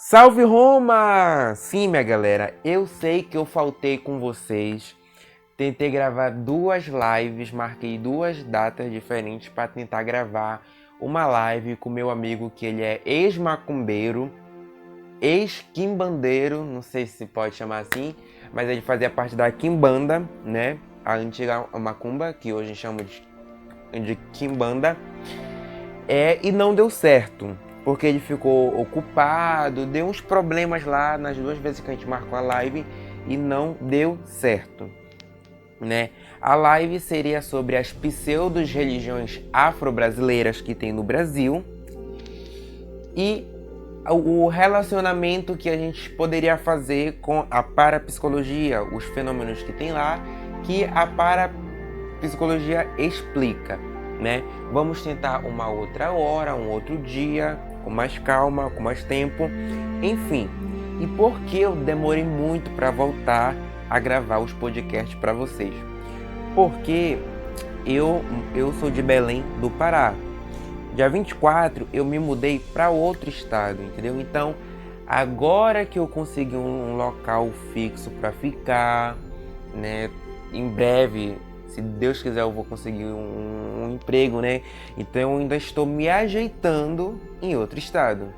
Salve Roma! Sim, minha galera, eu sei que eu faltei com vocês. Tentei gravar 2 lives, marquei 2 datas diferentes para tentar gravar uma live com meu amigo que ele é ex-macumbeiro, ex-quimbandeiro, não sei se pode chamar assim, mas ele fazia parte da quimbanda, né? A antiga macumba, que hoje chama de quimbanda. E não deu certo, porque ele ficou ocupado, deu uns problemas lá nas 2 vezes que a gente marcou a live e não deu certo, né? A live seria sobre as pseudo-religiões afro-brasileiras que tem no Brasil e o relacionamento que a gente poderia fazer com a parapsicologia, os fenômenos que tem lá, que a parapsicologia explica, né? Vamos tentar uma outra hora, um outro dia, com mais calma, com mais tempo, enfim. E por que eu demorei muito para voltar a gravar os podcasts para vocês? Porque eu sou de Belém do Pará. Dia 24 eu me mudei para outro estado, entendeu? Então, agora que eu consegui um local fixo para ficar, né? Em breve, se Deus quiser, eu vou conseguir um emprego, né? Então eu ainda estou me ajeitando em outro estado.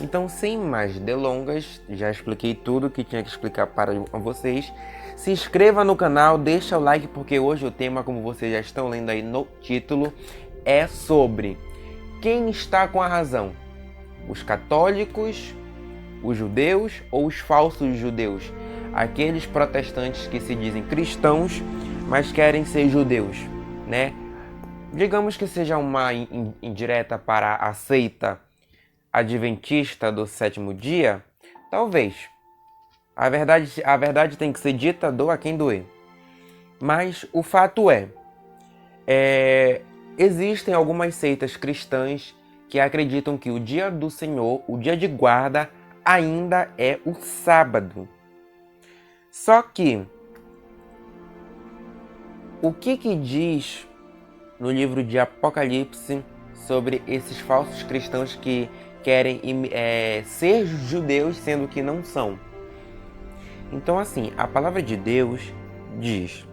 Então, sem mais delongas, já expliquei tudo que tinha que explicar para vocês. Se inscreva no canal, deixa o like, porque hoje o tema, como vocês já estão lendo aí no título, é sobre quem está com a razão: os católicos, os judeus ou os falsos judeus? Aqueles protestantes que se dizem cristãos, mas querem ser judeus, né? Digamos que seja uma indireta para a seita adventista do 7º dia, talvez. A verdade tem que ser dita, doa quem doer. Mas o fato existem algumas seitas cristãs que acreditam que o dia do Senhor, o dia de guarda, ainda é o sábado. Só que o que diz no livro de Apocalipse sobre esses falsos cristãos que querem ser judeus, sendo que não são? Então, assim, a palavra de Deus diz,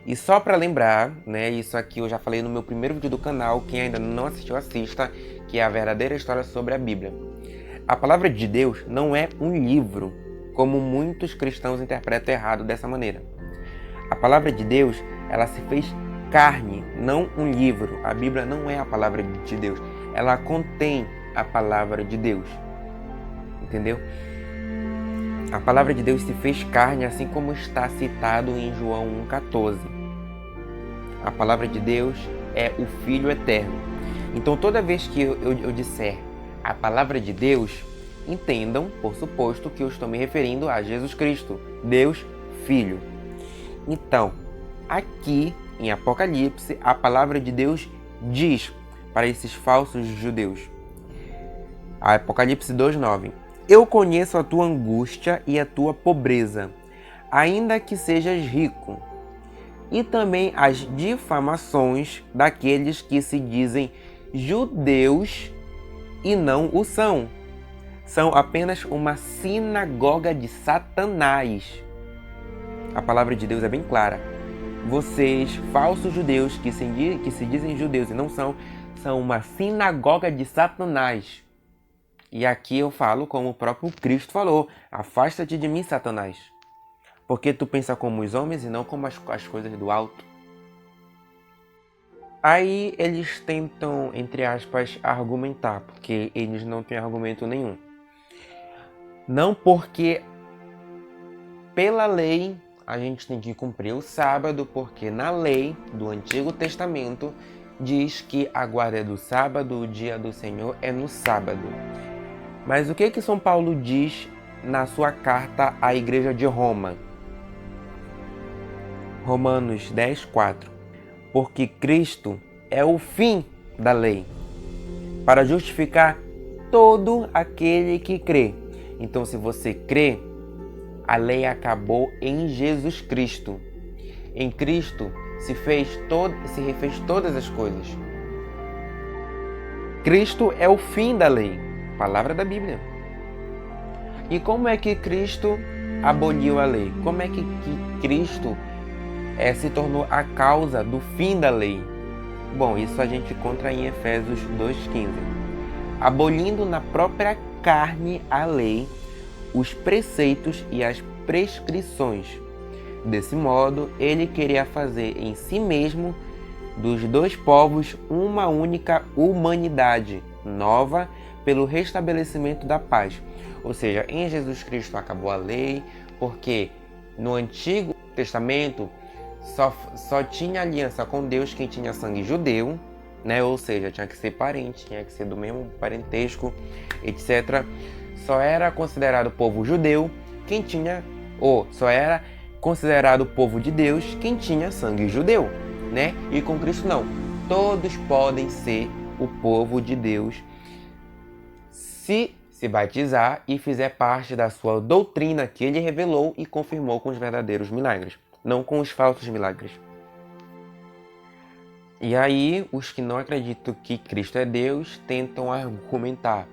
e só para lembrar, né, isso aqui eu já falei no meu primeiro vídeo do canal, quem ainda não assistiu, assista, que é a verdadeira história sobre a Bíblia. A palavra de Deus não é um livro, como muitos cristãos interpretam errado dessa maneira. A palavra de Deus, ela se fez carne, não um livro. A Bíblia não é a palavra de Deus. Ela contém a palavra de Deus. Entendeu? A palavra de Deus se fez carne, assim como está citado em João 1,14. A palavra de Deus é o Filho Eterno. Então, toda vez que eu disser a palavra de Deus, entendam, por suposto, que eu estou me referindo a Jesus Cristo, Deus Filho. Então, aqui em Apocalipse, a palavra de Deus diz para esses falsos judeus. Apocalipse 2,9. Eu conheço a tua angústia e a tua pobreza, ainda que sejas rico, e também as difamações daqueles que se dizem judeus e não o são. São apenas uma sinagoga de Satanás. A palavra de Deus é bem clara. Vocês, falsos judeus, que se dizem judeus e não são, são uma sinagoga de Satanás. E aqui eu falo como o próprio Cristo falou: afasta-te de mim, Satanás, porque tu pensa como os homens e não como as coisas do alto. Aí eles tentam, entre aspas, argumentar, porque eles não têm argumento nenhum. Não, porque pela lei a gente tem que cumprir o sábado, porque na lei do Antigo Testamento diz que a guarda é do sábado, o dia do Senhor é no sábado. Mas o que São Paulo diz na sua carta à Igreja de Roma? Romanos 10,4. Porque Cristo é o fim da lei, para justificar todo aquele que crê. Então, se você crê, a lei acabou em Jesus Cristo. Em Cristo se refez todas as coisas. Cristo é o fim da lei. Palavra da Bíblia. E como é que Cristo aboliu a lei? Como é que Cristo se tornou a causa do fim da lei? Bom, isso a gente encontra em Efésios 2,15. Abolindo na própria carne a lei, os preceitos e as prescrições. Desse modo, ele queria fazer em si mesmo dos dois povos uma única humanidade nova pelo restabelecimento da paz. Ou seja, em Jesus Cristo acabou a lei, porque no Antigo Testamento só tinha aliança com Deus quem tinha sangue judeu, né? Ou seja, tinha que ser parente, tinha que ser do mesmo parentesco, etc. Só era considerado povo judeu quem tinha, ou só era considerado povo de Deus quem tinha sangue judeu, né? E com Cristo não. Todos podem ser o povo de Deus se batizar e fizer parte da sua doutrina que ele revelou e confirmou com os verdadeiros milagres, não com os falsos milagres. E aí, os que não acreditam que Cristo é Deus tentam argumentar: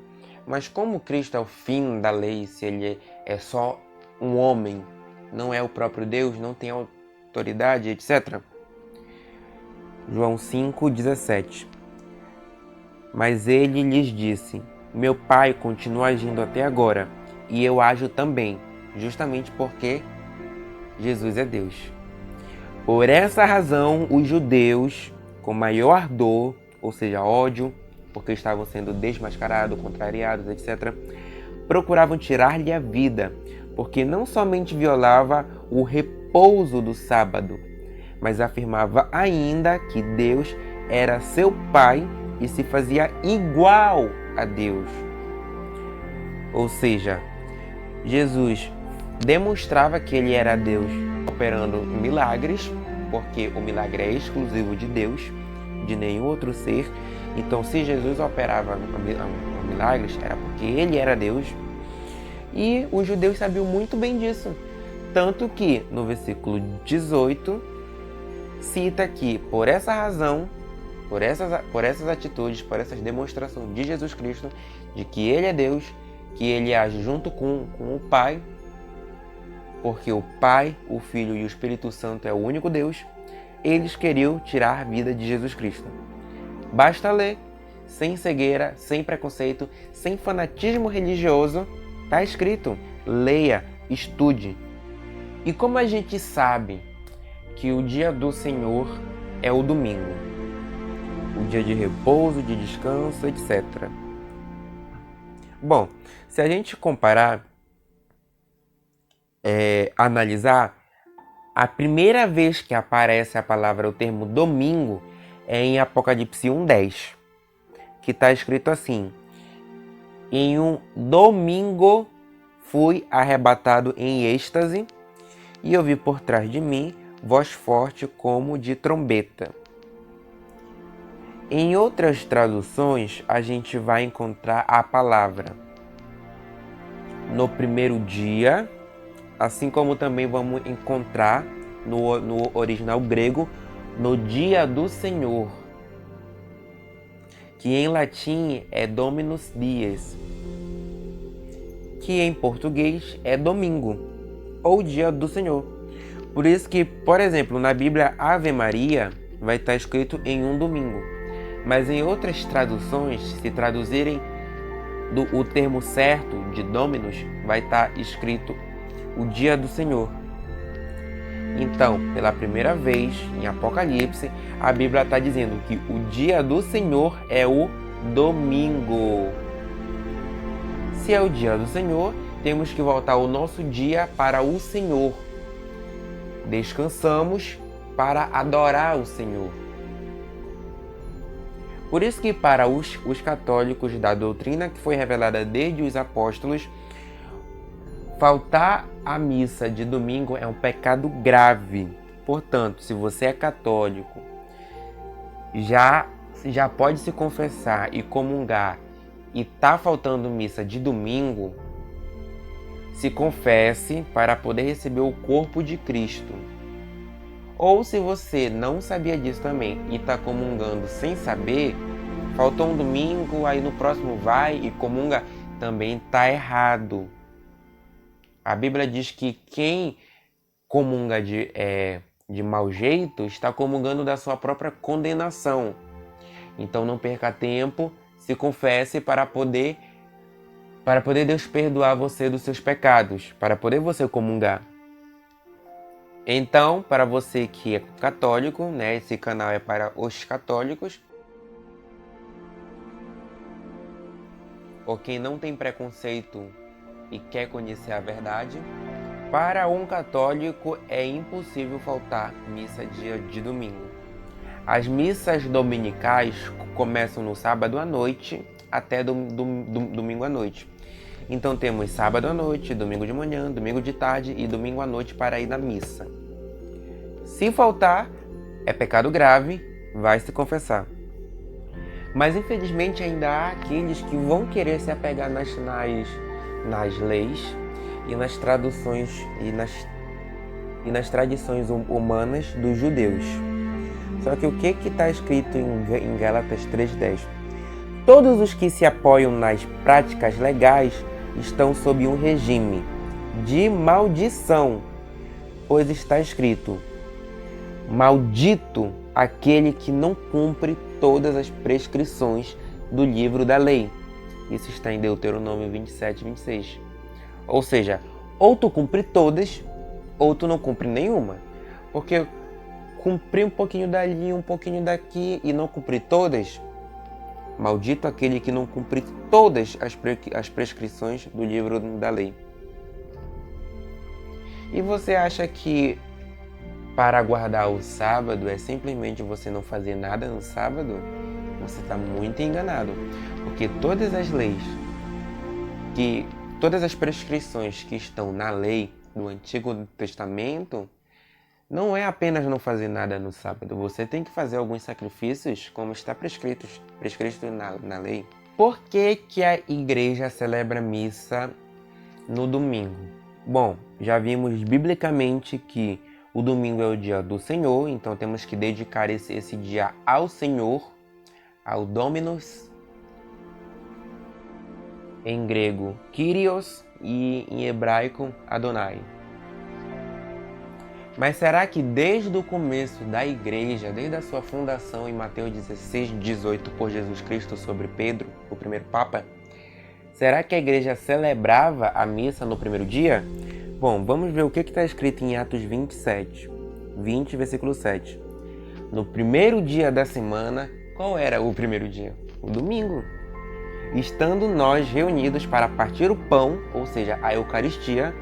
mas como Cristo é o fim da lei, se ele é só um homem, não é o próprio Deus, não tem autoridade, etc. João 5,17. Mas ele lhes disse: meu Pai continua agindo até agora, e eu ajo também, justamente porque Jesus é Deus. Por essa razão, os judeus, com maior ardor, ou seja, ódio, porque estavam sendo desmascarados, contrariados, etc., procuravam tirar-lhe a vida, porque não somente violava o repouso do sábado, mas afirmava ainda que Deus era seu Pai e se fazia igual a Deus. Ou seja, Jesus demonstrava que ele era Deus operando milagres, porque o milagre é exclusivo de Deus, de nenhum outro ser. Então, se Jesus operava milagres, era porque ele era Deus. E os judeus sabiam muito bem disso. Tanto que, no versículo 18, cita que, por essa razão, por essas atitudes, por essas demonstrações de Jesus Cristo, de que ele é Deus, que ele age junto com o Pai, porque o Pai, o Filho e o Espírito Santo é o único Deus, eles queriam tirar a vida de Jesus Cristo. Basta ler, sem cegueira, sem preconceito, sem fanatismo religioso, está escrito, leia, estude. E como a gente sabe que o dia do Senhor é o domingo, o dia de repouso, de descanso, etc. Bom, se a gente comparar, analisar, a primeira vez que aparece a palavra, o termo domingo, é em Apocalipse 1:10, que está escrito assim: em um domingo fui arrebatado em êxtase e ouvi por trás de mim voz forte como de trombeta. Em outras traduções, a gente vai encontrar a palavra no primeiro dia, assim como também vamos encontrar no original grego, no dia do Senhor, que em latim é Dominus Dies, que em português é domingo, ou dia do Senhor. Por isso que, por exemplo, na Bíblia Ave Maria vai estar escrito em um domingo, mas em outras traduções, se traduzirem o termo certo de Dominus, vai estar escrito o dia do Senhor. Então, pela primeira vez em Apocalipse, a Bíblia está dizendo que o dia do Senhor é o domingo. Se é o dia do Senhor, temos que voltar o nosso dia para o Senhor. Descansamos para adorar o Senhor. Por isso que para os católicos da doutrina que foi revelada desde os apóstolos, faltar a missa de domingo é um pecado grave. Portanto, se você é católico, já pode se confessar e comungar e está faltando missa de domingo, se confesse para poder receber o corpo de Cristo. Ou se você não sabia disso também e está comungando sem saber, faltou um domingo, aí no próximo vai e comunga, também está errado. A Bíblia diz que quem comunga de mau jeito está comungando da sua própria condenação. Então não perca tempo, se confesse para poder Deus perdoar você dos seus pecados, para poder você comungar. Então, para você que é católico, né, esse canal é para os católicos, ou quem não tem preconceito e quer conhecer a verdade, para um católico é impossível faltar missa dia de domingo. As missas dominicais começam no sábado à noite até domingo à noite. Então temos sábado à noite, domingo de manhã, domingo de tarde e domingo à noite para ir na missa. Se faltar, é pecado grave, vai se confessar. Mas infelizmente ainda há aqueles que vão querer se apegar nas leis e nas traduções e nas tradições humanas dos judeus. Só que o que está escrito em Gálatas 3,10? Todos os que se apoiam nas práticas legais estão sob um regime de maldição, pois está escrito: maldito aquele que não cumpre todas as prescrições do livro da lei. Isso está em Deuteronômio 27:26. Ou seja, ou tu cumpre todas, ou tu não cumpre nenhuma. Porque cumprir um pouquinho dali, um pouquinho daqui e não cumprir todas, maldito aquele que não cumpre todas as prescrições do livro da lei. E você acha que para guardar o sábado é simplesmente você não fazer nada no sábado? Você está muito enganado. Porque todas as leis, todas as prescrições que estão na lei do Antigo Testamento, não é apenas não fazer nada no sábado. Você tem que fazer alguns sacrifícios, como está prescrito na lei. Por que a igreja celebra missa no domingo? Bom, já vimos biblicamente que o domingo é o dia do Senhor, então temos que dedicar esse dia ao Senhor, ao Dominus, em grego Kyrios e em hebraico Adonai. Mas será que desde o começo da igreja, desde a sua fundação em Mateus 16:18 por Jesus Cristo sobre Pedro, o primeiro Papa, será que a igreja celebrava a missa no primeiro dia? Bom, vamos ver o que está escrito em Atos 20, versículo 7. No primeiro dia da semana, qual era o primeiro dia? O domingo. Estando nós reunidos para partir o pão, ou seja, a Eucaristia,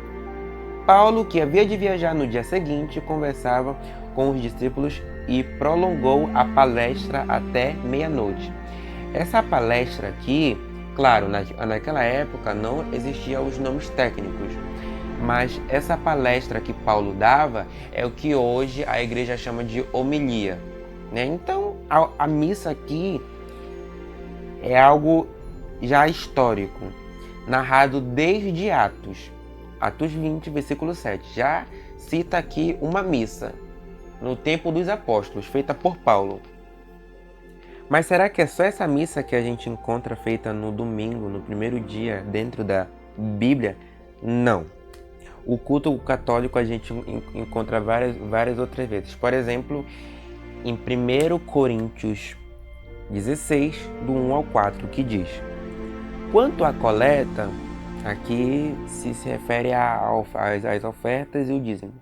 Paulo, que havia de viajar no dia seguinte, conversava com os discípulos e prolongou a palestra até meia-noite. Essa palestra aqui, claro, naquela época não existiam os nomes técnicos, mas essa palestra que Paulo dava é o que hoje a igreja chama de homilia, né? Então, a missa aqui é algo já histórico, narrado desde Atos 20, versículo 7. Já cita aqui uma missa no tempo dos apóstolos, feita por Paulo. Mas será que é só essa missa que a gente encontra feita no domingo, no primeiro dia, dentro da Bíblia? Não. O culto católico a gente encontra várias outras vezes. Por exemplo, em 1 Coríntios 16, do 1 ao 4, que diz: quanto à coleta, aqui se refere às ofertas e o dízimo.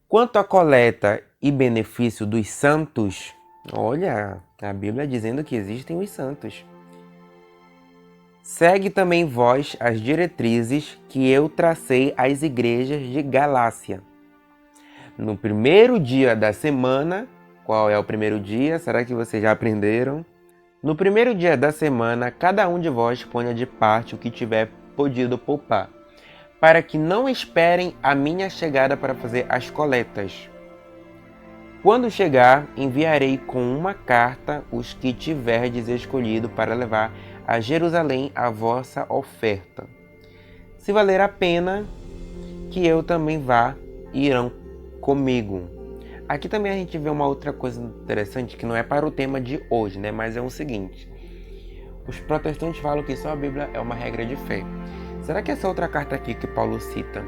Quanto à coleta e benefício dos santos, olha, a Bíblia dizendo que existem os santos. Segue também vós as diretrizes que eu tracei às igrejas de Galácia. No primeiro dia da semana, qual é o primeiro dia? Será que vocês já aprenderam? No primeiro dia da semana, cada um de vós ponha de parte o que tiver podido poupar, para que não esperem a minha chegada para fazer as coletas. Quando chegar, enviarei com uma carta os que tiverdes escolhido para levar a Jerusalém a vossa oferta. Se valer a pena, que eu também vá, irão comigo. Aqui também a gente vê uma outra coisa interessante que não é para o tema de hoje, né? Mas é o seguinte: Os protestantes falam que só a Bíblia é uma regra de fé. Será que essa outra carta aqui que Paulo cita,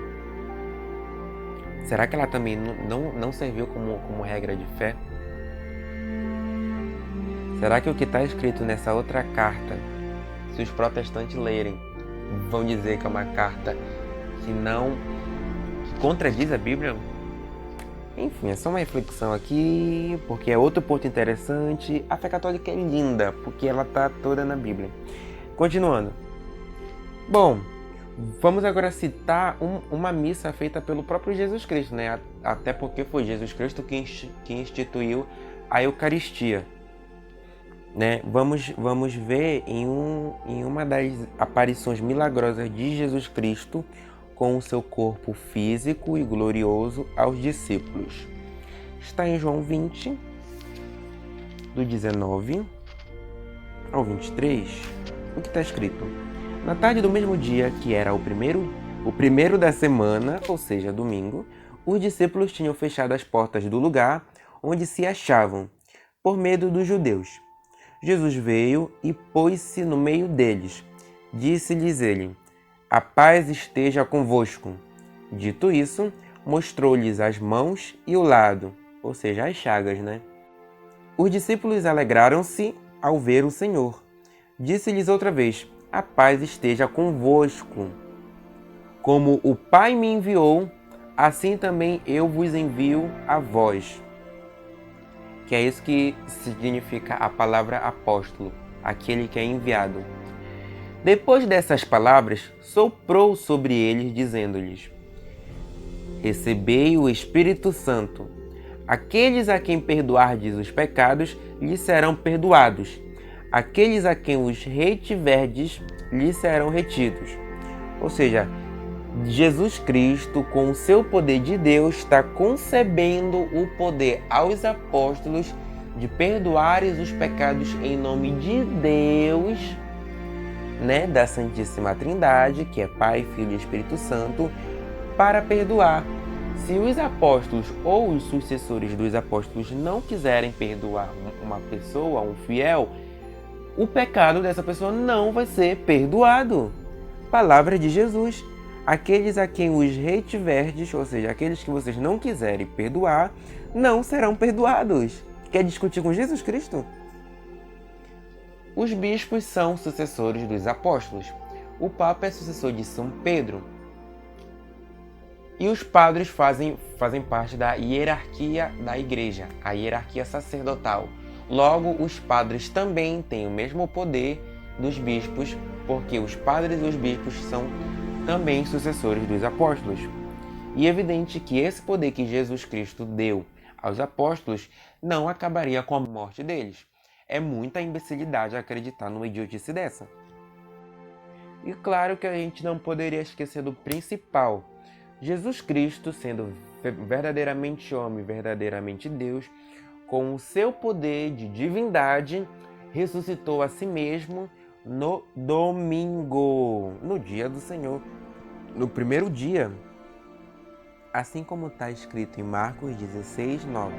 será que ela também não serviu como regra de fé? Será que o que está escrito nessa outra carta, se os protestantes lerem, vão dizer que é uma carta que contradiz a Bíblia? Enfim, é só uma reflexão aqui, porque é outro ponto interessante. A fé católica é linda, porque ela está toda na Bíblia. Continuando. Bom, vamos agora citar uma missa feita pelo próprio Jesus Cristo, né? Até porque foi Jesus Cristo que instituiu a Eucaristia. Né? Vamos ver em uma das aparições milagrosas de Jesus Cristo com o seu corpo físico e glorioso aos discípulos. Está em João 20, do 19 ao 23, o que está escrito? Na tarde do mesmo dia, que era o primeiro da semana, ou seja, domingo, os discípulos tinham fechado as portas do lugar onde se achavam, por medo dos judeus. Jesus veio e pôs-se no meio deles. Disse-lhes ele: a paz esteja convosco. Dito isso, mostrou-lhes as mãos e o lado, ou seja, as chagas, né? Os discípulos alegraram-se ao ver o Senhor. Disse-lhes outra vez: a paz esteja convosco. Como o Pai me enviou, assim também eu vos envio a vós. Que é isso que significa a palavra apóstolo, aquele que é enviado. Depois dessas palavras, soprou sobre eles, dizendo-lhes: recebei o Espírito Santo. Aqueles a quem perdoardes os pecados, lhes serão perdoados. Aqueles a quem os retiverdes, lhes serão retidos. Ou seja, Jesus Cristo, com o seu poder de Deus, está concebendo o poder aos apóstolos de perdoarem os pecados em nome de Deus, né, da Santíssima Trindade, que é Pai, Filho e Espírito Santo, para perdoar. Se os apóstolos ou os sucessores dos apóstolos não quiserem perdoar uma pessoa, um fiel, o pecado dessa pessoa não vai ser perdoado. Palavra de Jesus. Aqueles a quem os retiverdes, ou seja, aqueles que vocês não quiserem perdoar, não serão perdoados. Quer discutir com Jesus Cristo? Os bispos são sucessores dos apóstolos. O Papa é sucessor de São Pedro. E os padres fazem parte da hierarquia da Igreja, a hierarquia sacerdotal. Logo, os padres também têm o mesmo poder dos bispos, porque os padres e os bispos são também sucessores dos apóstolos. E é evidente que esse poder que Jesus Cristo deu aos apóstolos não acabaria com a morte deles. É muita imbecilidade acreditar numa idiotice dessa. E claro que a gente não poderia esquecer do principal. Jesus Cristo, sendo verdadeiramente homem, verdadeiramente Deus, com o seu poder de divindade, ressuscitou a si mesmo no domingo, no dia do Senhor, no primeiro dia, assim como está escrito em Marcos 16, 9.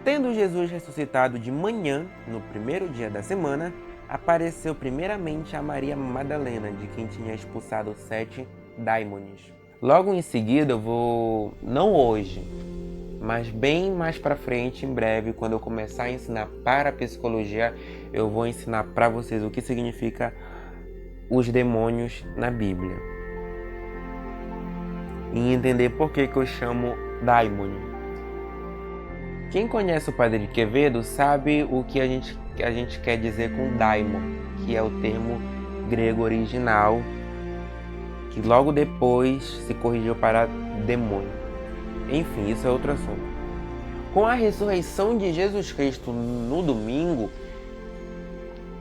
Tendo Jesus ressuscitado de manhã, no primeiro dia da semana, apareceu primeiramente a Maria Madalena, de quem tinha expulsado 7 daimones. Logo em seguida eu vou, não hoje, mas bem mais para frente, em breve, quando eu começar a ensinar parapsicologia, eu vou ensinar para vocês o que significa os demônios na Bíblia. E entender por que eu chamo daimon. Quem conhece o Padre Quevedo sabe o que a gente quer dizer com daimon, que é o termo grego original, que logo depois se corrigiu para demônio. Enfim, isso é outro assunto. Com a ressurreição de Jesus Cristo no domingo,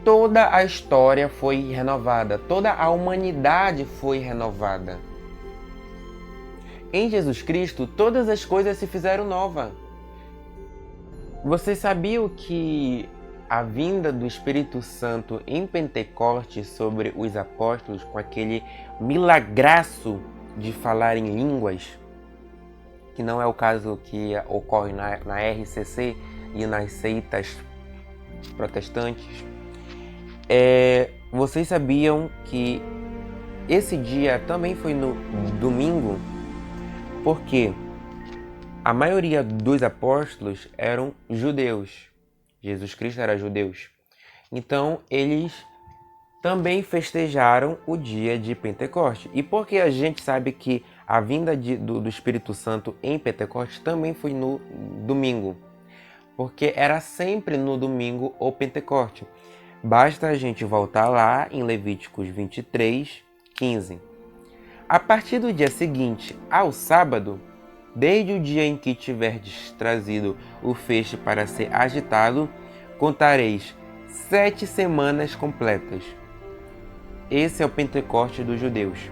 toda a história foi renovada, toda a humanidade foi renovada. Em Jesus Cristo, todas as coisas se fizeram novas. Vocês sabiam que a vinda do Espírito Santo em Pentecostes sobre os apóstolos, com aquele milagraço de falar em línguas, que não é o caso que ocorre na RCC e nas seitas protestantes, vocês sabiam que esse dia também foi no domingo? Porque a maioria dos apóstolos eram judeus. Jesus Cristo era judeu. Então, eles também festejaram o dia de Pentecostes. E porque a gente sabe que a vinda do Espírito Santo em Pentecostes também foi no domingo. Porque era sempre no domingo o Pentecoste. Basta a gente voltar lá em Levíticos 23, 15. A partir do dia seguinte ao sábado, desde o dia em que tiverdes trazido o feixe para ser agitado, contareis 7 semanas completas. Esse é o Pentecoste dos judeus,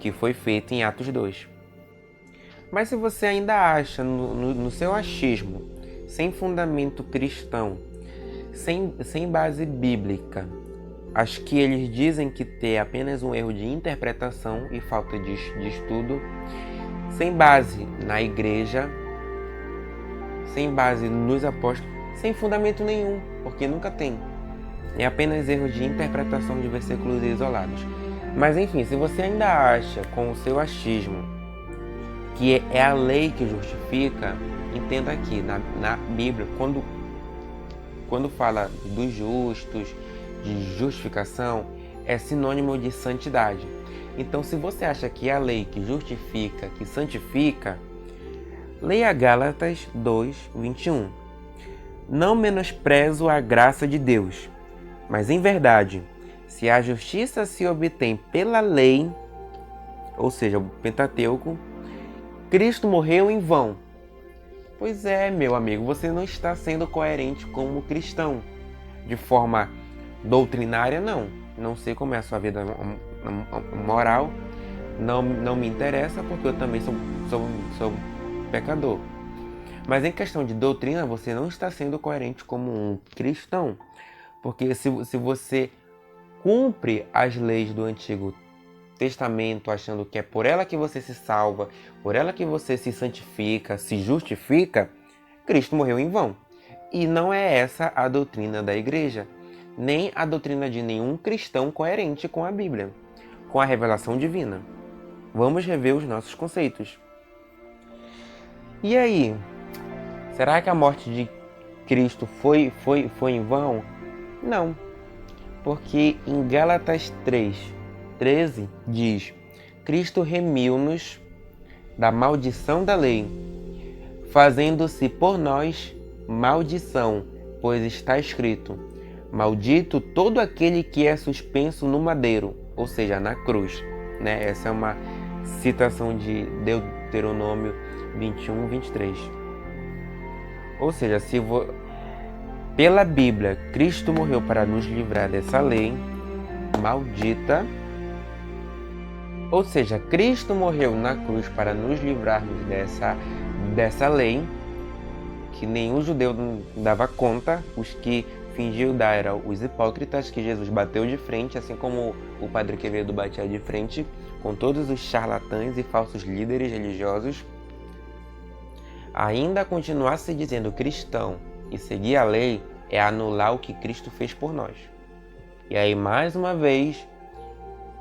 que foi feito em Atos 2. Mas se você ainda acha no seu achismo, sem fundamento cristão, sem base bíblica, acho que eles dizem que tem apenas um erro de interpretação e falta de estudo, sem base na igreja, sem base nos apóstolos, sem fundamento nenhum, porque nunca tem. É apenas erro de interpretação de versículos isolados. Mas enfim, se você ainda acha com o seu achismo que é a lei que justifica, entenda aqui, na Bíblia, quando fala dos justos, de justificação, é sinônimo de santidade. Então, se você acha que é a lei que justifica, que santifica, leia Gálatas 2, 21. Não menosprezo a graça de Deus, mas em verdade, se a justiça se obtém pela lei, ou seja, o Pentateuco, Cristo morreu em vão. Pois é, meu amigo, você não está sendo coerente como cristão. De forma doutrinária, não. Não sei como é a sua vida moral. Não me interessa, porque eu também sou pecador. Mas em questão de doutrina, você não está sendo coerente como um cristão. Porque se você cumpre as leis do Antigo Testamento, achando que é por ela que você se salva, por ela que você se santifica, se justifica, Cristo morreu em vão. E não é essa a doutrina da igreja, nem a doutrina de nenhum cristão coerente com a Bíblia, com a revelação divina. Vamos rever os nossos conceitos. E aí, será que a morte de Cristo foi em vão? Não, porque em Gálatas 3:13 diz: Cristo remiu-nos da maldição da lei, fazendo-se por nós maldição, pois está escrito: maldito todo aquele que é suspenso no madeiro, ou seja, na cruz. Né? Essa é uma citação de Deuteronômio 21, 23. Ou seja, pela Bíblia, Cristo morreu para nos livrar dessa lei maldita. Ou seja, Cristo morreu na cruz para nos livrarmos dessa lei que nenhum judeu dava conta. Os que fingiam dar eram os hipócritas, que Jesus bateu de frente, assim como o Padre Quevedo batia de frente com todos os charlatães e falsos líderes religiosos. Ainda continuar se dizendo cristão e seguir a lei é anular o que Cristo fez por nós. E aí, mais uma vez,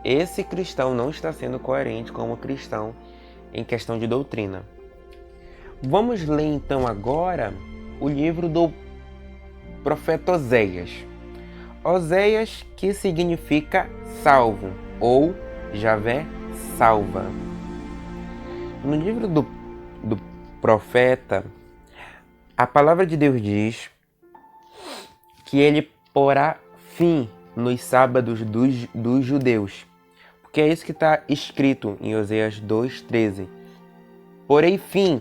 esse cristão não está sendo coerente como cristão em questão de doutrina. Vamos ler então agora o livro do profeta Oséias. Oséias, que significa salvo, ou Javé salva. No livro do profeta, a palavra de Deus diz que ele porá fim nos sábados dos judeus. Porque é isso que está escrito em Oséias 2:13. Porém fim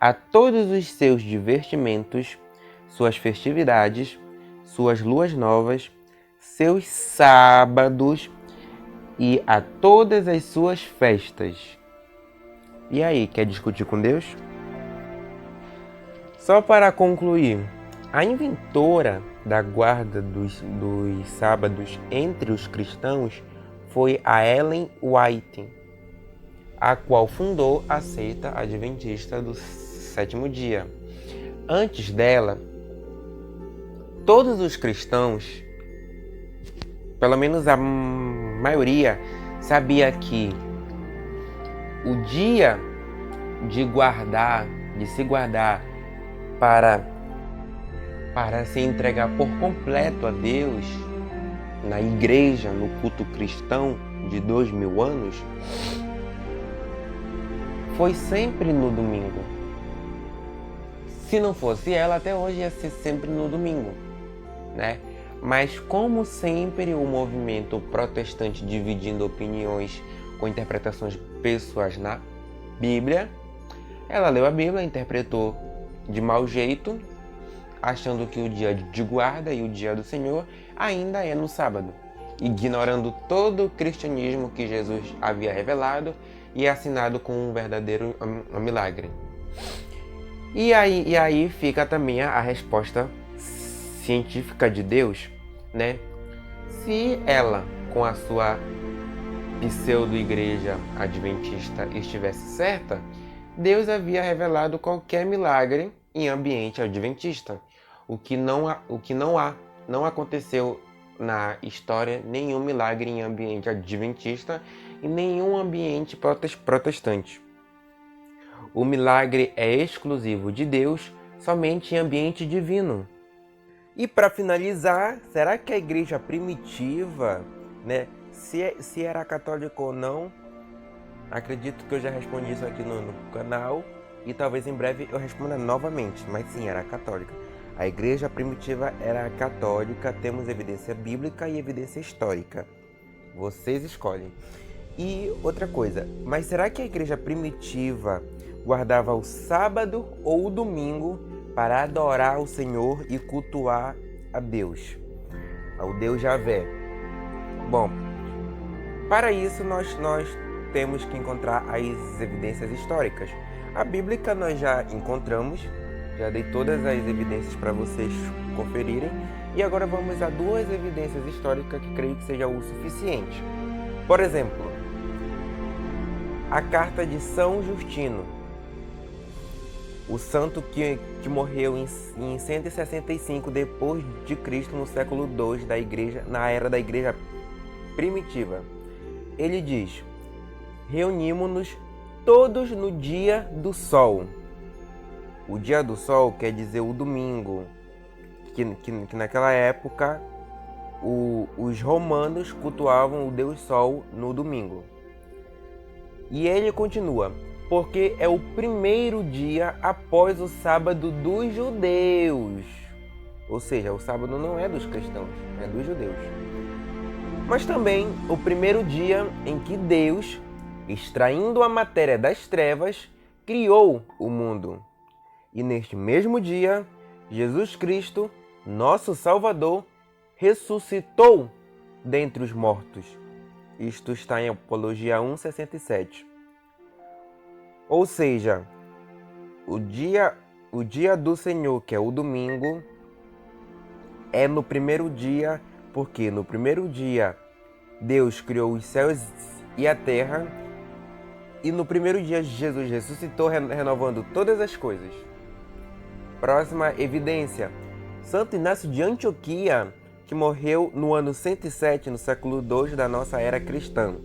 a todos os seus divertimentos, suas festividades, suas luas novas, seus sábados e a todas as suas festas. E aí, quer discutir com Deus? Só para concluir, a inventora da guarda dos sábados entre os cristãos foi a Ellen White, a qual fundou a seita adventista do sétimo dia. Antes dela, todos os cristãos pelo menos a maioria, sabia que o dia de se guardar para se entregar por completo a Deus na igreja, no culto cristão de 2000 anos, foi sempre no domingo. Se não fosse ela, até hoje ia ser sempre no domingo, né? Mas como sempre o movimento protestante dividindo opiniões com interpretações pessoais na Bíblia, ela leu a Bíblia, interpretou de mau jeito, achando que o dia de guarda e o dia do Senhor ainda é no sábado, ignorando todo o cristianismo que Jesus havia revelado e assinado com um verdadeiro milagre. E aí fica também a resposta científica de Deus, né? Se ela, com a sua pseudo-igreja adventista, estivesse certa, Deus havia revelado qualquer milagre em ambiente adventista. Não aconteceu na história nenhum milagre em ambiente adventista e nenhum ambiente protestante. O milagre é exclusivo de Deus, somente em ambiente divino. E para finalizar, será que a igreja primitiva, né, se era católica ou não? Acredito que eu já respondi isso aqui no canal e talvez em breve eu responda novamente, mas sim, era católica. A igreja primitiva era católica, temos evidência bíblica e evidência histórica. Vocês escolhem. E outra coisa, mas será que a igreja primitiva guardava o sábado ou o domingo para adorar o Senhor e cultuar a Deus, ao Deus Javé? Bom, para isso nós temos que encontrar as evidências históricas. A bíblica nós já encontramos, já dei todas as evidências para vocês conferirem, e agora vamos a duas evidências históricas que creio que seja o suficiente. Por exemplo, a carta de São Justino, o santo que morreu em 165 depois de Cristo, no século II da igreja, na era da igreja primitiva. Ele diz: reunimos-nos todos no dia do sol. O dia do sol quer dizer o domingo, que naquela época os romanos cultuavam o deus sol no domingo. E ele continua: porque é o primeiro dia após o sábado dos judeus. Ou seja, o sábado não é dos cristãos, é dos judeus. Mas também o primeiro dia em que Deus, extraindo a matéria das trevas, criou o mundo. E neste mesmo dia, Jesus Cristo, nosso Salvador, ressuscitou dentre os mortos. Isto está em Apologia 1,67. Ou seja, o dia do Senhor, que é o domingo, é no primeiro dia, porque no primeiro dia Deus criou os céus e a terra, e no primeiro dia Jesus ressuscitou, renovando todas as coisas. Próxima evidência: Santo Inácio de Antioquia, que morreu no ano 107, no século II da nossa era cristã.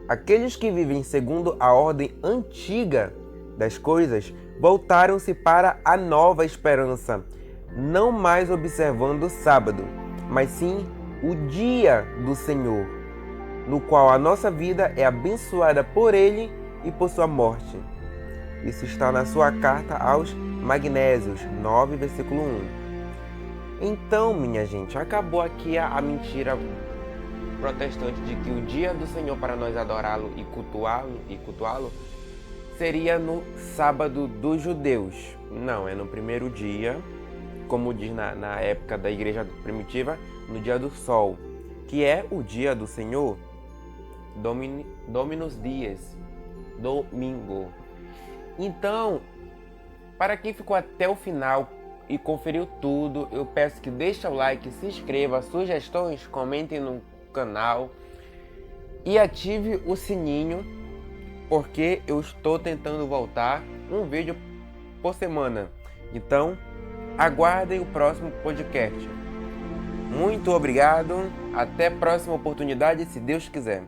Aqueles que vivem segundo a ordem antiga das coisas voltaram-se para a nova esperança, não mais observando o sábado, mas sim o dia do Senhor, no qual a nossa vida é abençoada por Ele e por sua morte. Isso está na sua carta aos Magnésios 9, versículo 1. Então, minha gente, acabou aqui a mentira protestante de que o dia do Senhor para nós adorá-lo e cultuá-lo seria no sábado dos judeus. Não, é no primeiro dia, como diz na época da igreja primitiva, no dia do sol, que é o dia do Senhor, Dominus Dies, domingo. Então, para quem ficou até o final e conferiu tudo, eu peço que deixe o like, se inscreva, sugestões, comentem no canal e ative o sininho, porque eu estou tentando voltar um vídeo por semana. Então, aguardem o próximo podcast. Muito obrigado. Até a próxima oportunidade, se Deus quiser.